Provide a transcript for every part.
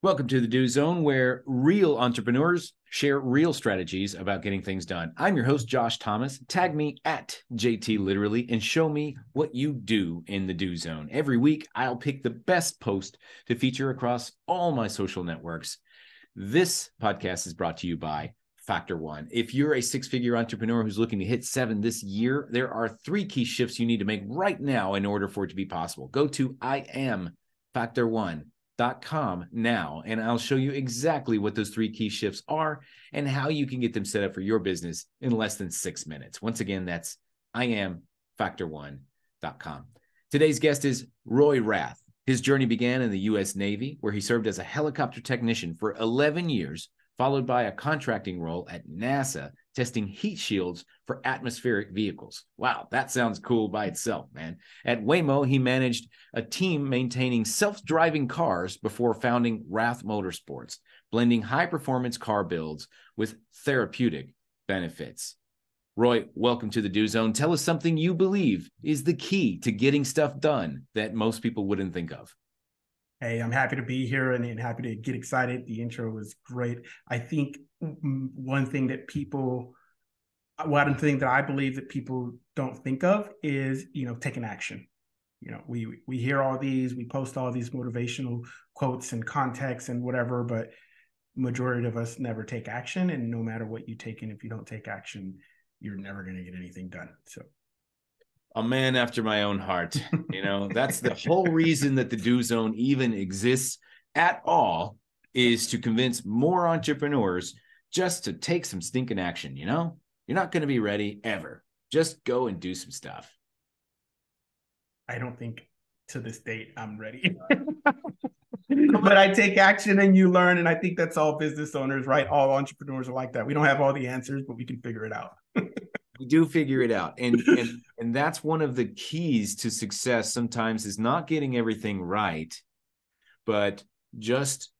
Welcome to the Do Zone, where real entrepreneurs share real strategies about getting things done. I'm your host, Josh Thomas. Tag me at JT Literally and show me what you do in the Do Zone. Every week, I'll pick the best post to feature across all my social networks. This podcast is brought to you by Factor One. If you're a six-figure entrepreneur who's looking to hit 7 this year, there are 3 key shifts you need to make right now in order for it to be possible. Go to IamFactor1.com now, and I'll show you exactly what those 3 key shifts are and how you can get them set up for your business in less than 6 minutes. Once again, that's IamFactor1.com. Today's guest is Roy Rath. His journey began in the U.S. Navy, where he served as a helicopter technician for 11 years, followed by a contracting role at NASA, testing heat shields for atmospheric vehicles. Wow, that sounds cool by itself, man. At Waymo, he managed a team maintaining self-driving cars before founding Rath Motorsports, blending high-performance car builds with therapeutic benefits. Roy, welcome to the Do Zone. Tell us something you believe is the key to getting stuff done that most people wouldn't think of. Hey, I'm happy to be here and happy to get excited. The intro was great. I think one thing that I believe that people don't think of is, taking action. We hear all these, we post all these motivational quotes and context and whatever, but majority of us never take action. And no matter what you take in, if you don't take action, you're never going to get anything done. So a man after my own heart. That's the whole reason that the Do Zone even exists at all, is to convince more entrepreneurs just to take some stinking action. You're not going to be ready ever. Just go and do some stuff. I don't think to this date I'm ready. But I take action and you learn. And I think that's all business owners, right? All entrepreneurs are like that. We don't have all the answers, but we can figure it out. We do figure it out. And that's one of the keys to success sometimes, is not getting everything right, but just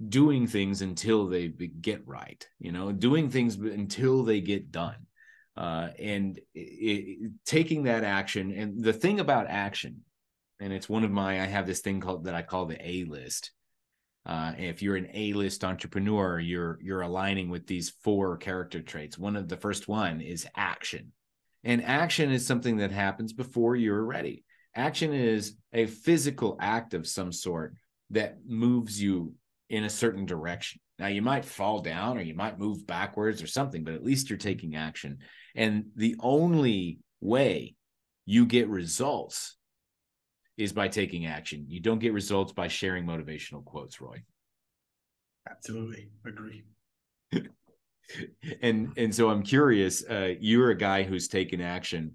doing things until they get right, doing things until they get done. Taking that action. And the thing about action, and it's I have this thing that I call the A list. If you're an A-list entrepreneur, you're aligning with these 4 character traits. The first one is action. And action is something that happens before you're ready. Action is a physical act of some sort that moves you in a certain direction. Now, you might fall down or you might move backwards or something, but at least you're taking action. And the only way you get results is by taking action. You don't get results by sharing motivational quotes, Roy. Absolutely. Agree. And so I'm curious, you're a guy who's taken action,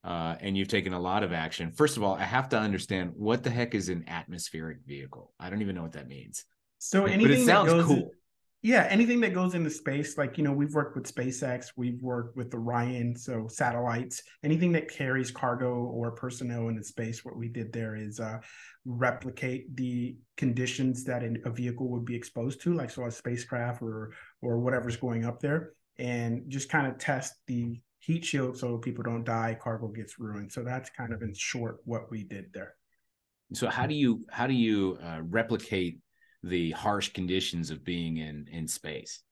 and you've taken a lot of action. First of all, I have to understand, what the heck is an atmospheric vehicle? I don't even know what that means. So but it sounds cool. Yeah, anything that goes into space, like, we've worked with SpaceX, we've worked with Orion, so satellites, anything that carries cargo or personnel into space. What we did there is replicate the conditions that a vehicle would be exposed to, like a spacecraft or whatever's going up there, and just kind of test the heat shield so people don't die, cargo gets ruined. So that's kind of in short what we did there. So how do you replicate the harsh conditions of being in space?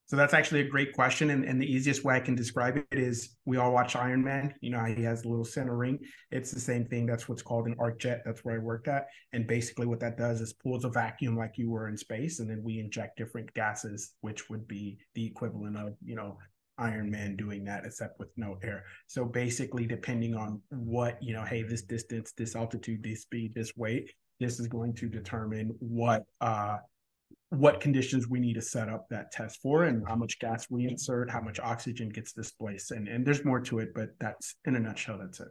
So that's actually a great question. And the easiest way I can describe it is, we all watch Iron Man. He has a little center ring. It's the same thing. That's what's called an arc jet. That's where I worked at. And basically what that does is pulls a vacuum like you were in space. And then we inject different gases, which would be the equivalent of, Iron Man doing that, except with no air. So basically, depending on what, hey, this distance, this altitude, this speed, this weight, this is going to determine what conditions we need to set up that test for, and how much gas we insert, how much oxygen gets displaced. And there's more to it, but that's, in a nutshell, that's it.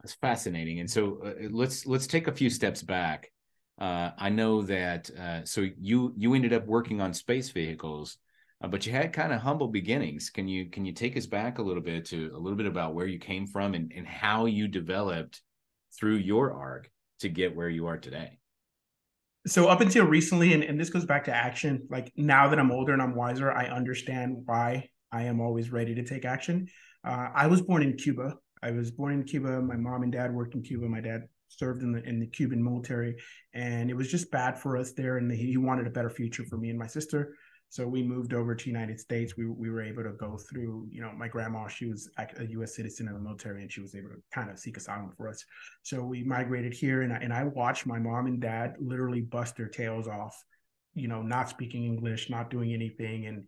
That's fascinating. And so let's take a few steps back. I know that so you ended up working on space vehicles, but you had kind of humble beginnings. Can you take us back a little bit about where you came from and how you developed through your arc to get where you are today? So up until recently, and this goes back to action, like, now that I'm older and I'm wiser, I understand why I am always ready to take action. I was born in Cuba. My mom and dad worked in Cuba. My dad served in the Cuban military, and it was just bad for us there. And he wanted a better future for me and my sister. So we moved over to United States. We were able to go through, my grandma, she was a U.S. citizen in the military, and she was able to kind of seek asylum for us. So we migrated here, and I watched my mom and dad literally bust their tails off, not speaking English, not doing anything, and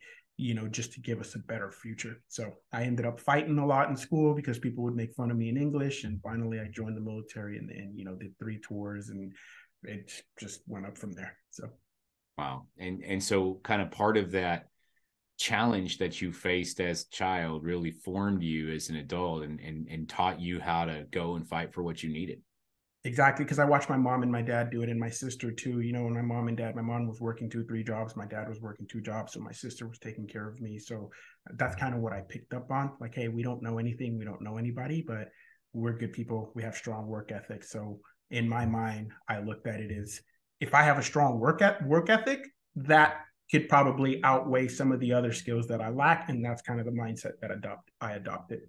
just to give us a better future. So I ended up fighting a lot in school because people would make fun of me in English. And finally I joined the military and did 3 tours, and it just went up from there. So. Wow. And so kind of part of that challenge that you faced as a child really formed you as an adult and taught you how to go and fight for what you needed. Exactly, because I watched my mom and my dad do it, and my sister too. When my mom was working 2, 3 jobs, my dad was working 2 jobs, so my sister was taking care of me. So that's kind of what I picked up on. Like, hey, we don't know anything, we don't know anybody, but we're good people. We have strong work ethic. So in my mind, I looked at it as, if I have a strong work ethic, that could probably outweigh some of the other skills that I lack, and that's kind of the mindset that I adopted.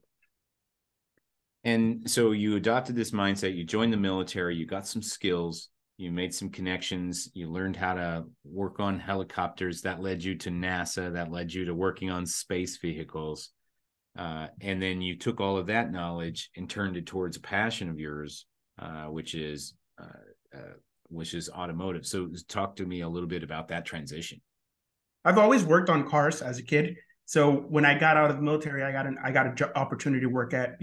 And so you adopted this mindset, you joined the military, you got some skills, you made some connections, you learned how to work on helicopters. That led you to NASA, that led you to working on space vehicles. And then you took all of that knowledge and turned it towards a passion of yours, which is automotive. So talk to me a little bit about that transition. I've always worked on cars as a kid. So when I got out of the military, I got an opportunity to work at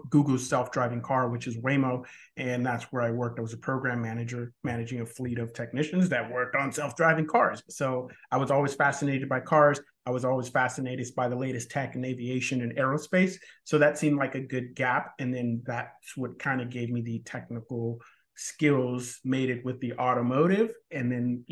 Google's self-driving car, which is Waymo, and that's where I worked. I was a program manager managing a fleet of technicians that worked on self-driving cars. So I was always fascinated by cars. I was always fascinated by the latest tech in aviation and aerospace. So that seemed like a good gap, and then that's what kind of gave me the technical skills, made it with the automotive, and then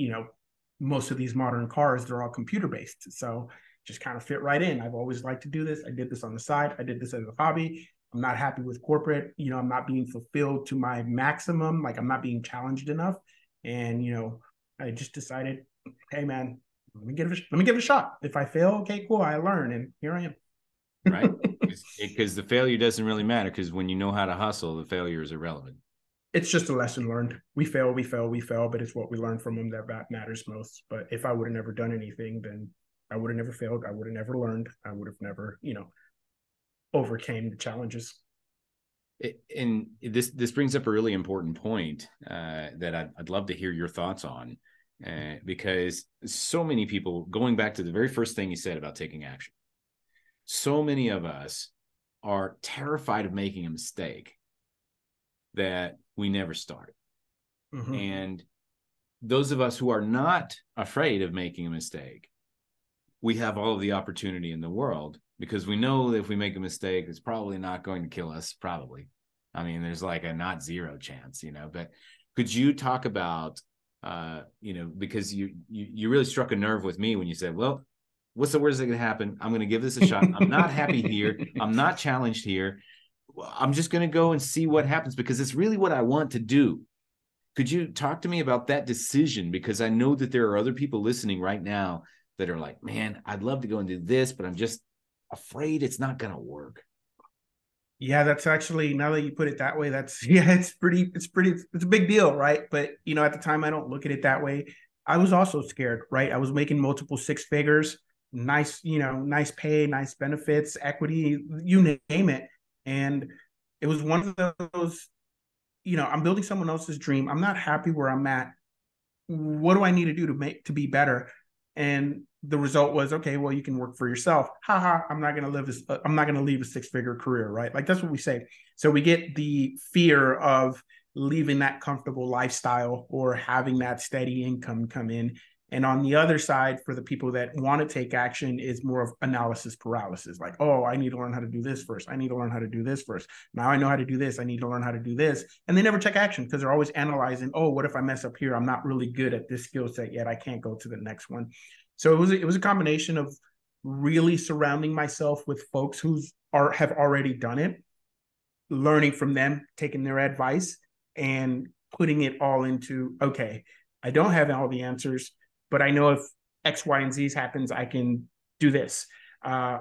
most of these modern cars, they're all computer based. So just kind of fit right in. I've always liked to do this. I did this on the side. I did this as a hobby. I'm not happy with corporate. I'm not being fulfilled to my maximum. Like, I'm not being challenged enough. And, I just decided, hey man, let me give it a shot. If I fail, okay, cool. I learn. And here I am. Right. Because the failure doesn't really matter, because when you know how to hustle, the failure is irrelevant. It's just a lesson learned. We fail, but it's what we learn from them that matters most. But if I would have never done anything, then I would have never failed. I would have never learned. I would have never, overcame the challenges. And this brings up a really important point that I'd love to hear your thoughts on, because so many people, going back to the very first thing you said about taking action, so many of us are terrified of making a mistake that we never start. Mm-hmm. And those of us who are not afraid of making a mistake, we have all of the opportunity in the world, because we know that if we make a mistake, it's probably not going to kill us. Probably. I mean, there's like a not zero chance, but could you talk about, because you really struck a nerve with me when you said, well, what's the worst that can happen? I'm going to give this a shot. I'm not happy here. I'm not challenged here. I'm just going to go and see what happens, because it's really what I want to do. Could you talk to me about that decision? Because I know that there are other people listening right now that are like, man, I'd love to go and do this, but I'm just afraid it's not going to work. Yeah, that's actually, now that you put it that way, it's a big deal, right? But, at the time, I don't look at it that way. I was also scared, right? I was making multiple 6 figures, nice, nice pay, nice benefits, equity, you name it. And it was one of those, I'm building someone else's dream. I'm not happy where I'm at. What do I need to do to be better? And the result was, okay, well, you can work for yourself. I'm not going to leave a 6-figure career, right? Like, that's what we say. So we get the fear of leaving that comfortable lifestyle or having that steady income come in. And on the other side, for the people that want to take action, is more of analysis paralysis. Like, oh, I need to learn how to do this first. I need to learn how to do this first. Now I know how to do this. I need to learn how to do this. And they never take action because they're always analyzing, oh, what if I mess up here? I'm not really good at this skill set yet. I can't go to the next one. So it was a combination of really surrounding myself with folks who have already done it, learning from them, taking their advice, and putting it all into, okay, I don't have all the answers, but I know if X, Y, and Z happens, I can do this.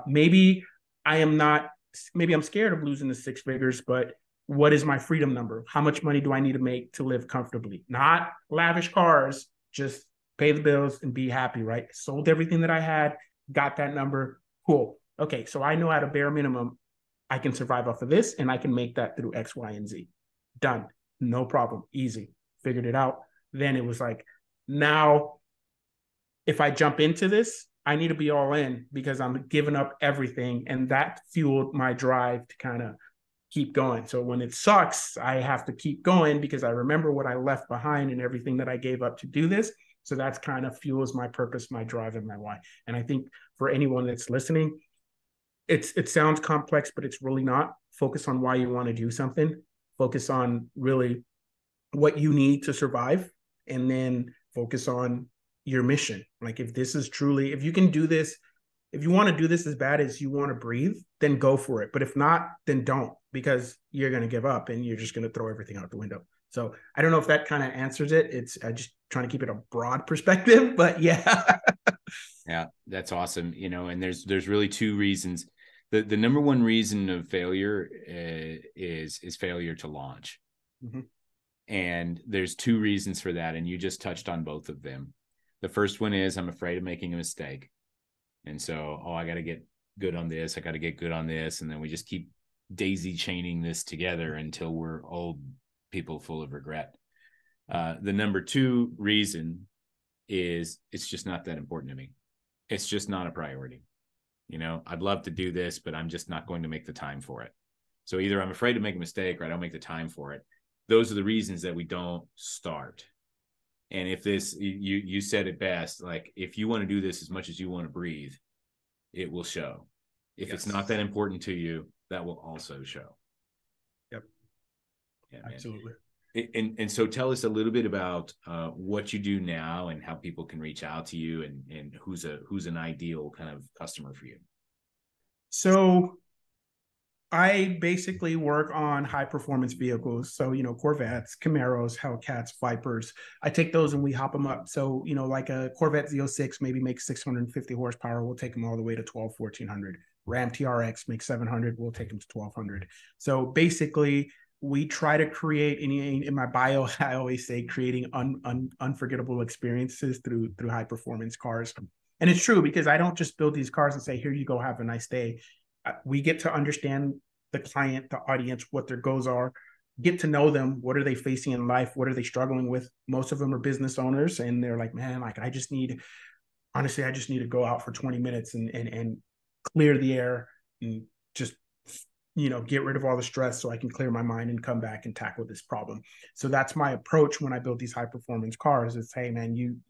Maybe I'm scared of losing the 6 figures, but what is my freedom number? How much money do I need to make to live comfortably? Not lavish cars, just pay the bills and be happy, right? Sold everything that I had, got that number. Cool. Okay, so I know at a bare minimum, I can survive off of this and I can make that through X, Y, and Z. Done. No problem. Easy. Figured it out. Then it was like, now if I jump into this, I need to be all in because I'm giving up everything. And that fueled my drive to kind of keep going. So when it sucks, I have to keep going because I remember what I left behind and everything that I gave up to do this. So that's kind of fuels my purpose, my drive, and my why. And I think for anyone that's listening, it sounds complex, but it's really not. Focus on why you want to do something. Focus on really what you need to survive, and then focus on your mission. Like if this is truly, if you can do this, if you want to do this as bad as you want to breathe, then go for it. But if not, then don't, because you're going to give up and you're just going to throw everything out the window. So I don't know if that kind of answers it. It's just trying to keep it a broad perspective, but yeah. Yeah, that's awesome. You know, and there's really two reasons. The number one reason of failure is failure to launch. Mm-hmm. And there's two reasons for that. And you just touched on both of them. The first one is I'm afraid of making a mistake. And so, I got to get good on this. I got to get good on this. And then we just keep daisy chaining this together until we're old people full of regret. The number two reason is it's just not that important to me. It's just not a priority. You know, I'd love to do this, but I'm just not going to make the time for it. So either I'm afraid to make a mistake or I don't make the time for it. Those are the reasons that we don't start. And if this, you said it best, like if you want to do this as much as you want to breathe, it will show. If it's not that important to you, that will also show. Yep. Yeah, absolutely. And so tell us a little bit about what you do now and how people can reach out to you and who's an ideal kind of customer for you. So I basically work on high performance vehicles. So, Corvettes, Camaros, Hellcats, Vipers. I take those and we hop them up. So, like a Corvette Z06 maybe makes 650 horsepower. We'll take them all the way to 1,1400. Ram TRX makes 700. We'll take them to 1,200. So basically, we try to create, in my bio, I always say creating unforgettable experiences through high performance cars. And it's true because I don't just build these cars and say, here you go, have a nice day. We get to understand the client, the audience, what their goals are, get to know them. What are they facing in life? What are they struggling with? Most of them are business owners and they're like, man, like I just need to go out for 20 minutes and clear the air and just, get rid of all the stress so I can clear my mind and come back and tackle this problem. So that's my approach when I build these high performance cars. It's, hey man,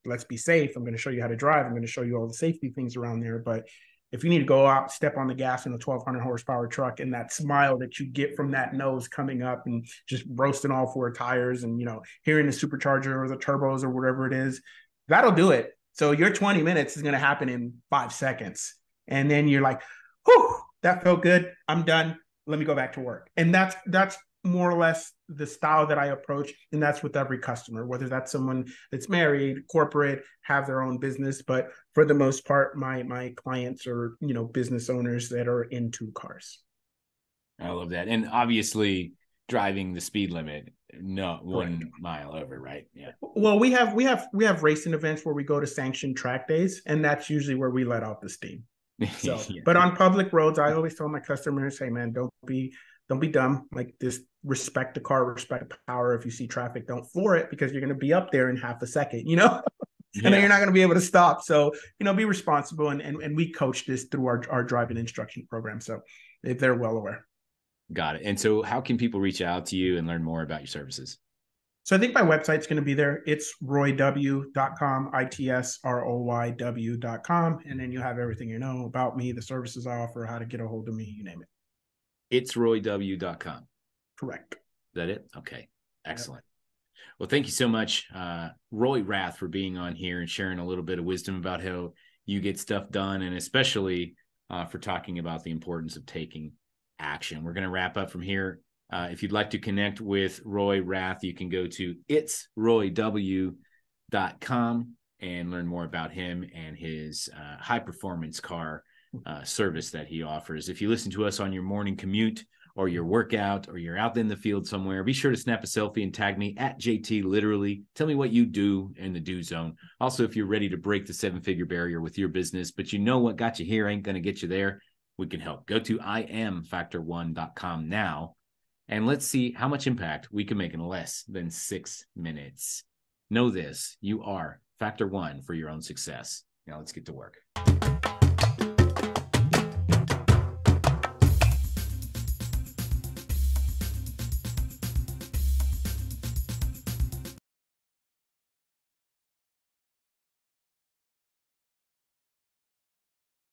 let's be safe. I'm going to show you how to drive. I'm going to show you all the safety things around there. But if you need to go out, step on the gas in a 1,200 horsepower truck, and that smile that you get from that nose coming up and just roasting all four tires and, hearing the supercharger or the turbos or whatever it is, that'll do it. So your 20 minutes is going to happen in 5 seconds. And then you're like, whew, that felt good. I'm done. Let me go back to work. And that's more or less the style that I approach. And that's with every customer, whether that's someone that's married, corporate, have their own business. But for the most part, my clients are, business owners that are into cars. I love that. And obviously driving the speed limit, not 1 mile over, right? Yeah. Well, we have racing events where we go to sanctioned track days, and that's usually where we let out the steam. So, yeah. But on public roads, I always tell my customers, hey man, don't be dumb. Like, just respect the car, respect the power. If you see traffic, don't floor it because you're going to be up there in half a second, and then you're not going to be able to stop. So, be responsible. And we coach this through our driving instruction program. So if they're well aware. Got it. And so how can people reach out to you and learn more about your services? So I think my website's going to be there. It's royw.com, itsroyw.com. And then you have everything about me, the services I offer, how to get a hold of me, you name it. It's royw.com. Correct. Is that it? Okay. Excellent. Yep. Well, thank you so much, Roy Rath, for being on here and sharing a little bit of wisdom about how you get stuff done, and especially for talking about the importance of taking action. We're going to wrap up from here. If you'd like to connect with Roy Rath, you can go to itsroyw.com and learn more about him and his high performance car service that he offers. If you listen to us on your morning commute or your workout, or you're out in the field somewhere, be sure to snap a selfie and tag me at JT Literally. Tell me what you do in the do zone. Also, if you're ready to break the 7-figure barrier with your business, but you know what got you here ain't going to get you there, we can help. Go to IamFactor1.com now, and let's see how much impact we can make in less than 6 minutes. Know this, you are Factor One for your own success. Now let's get to work.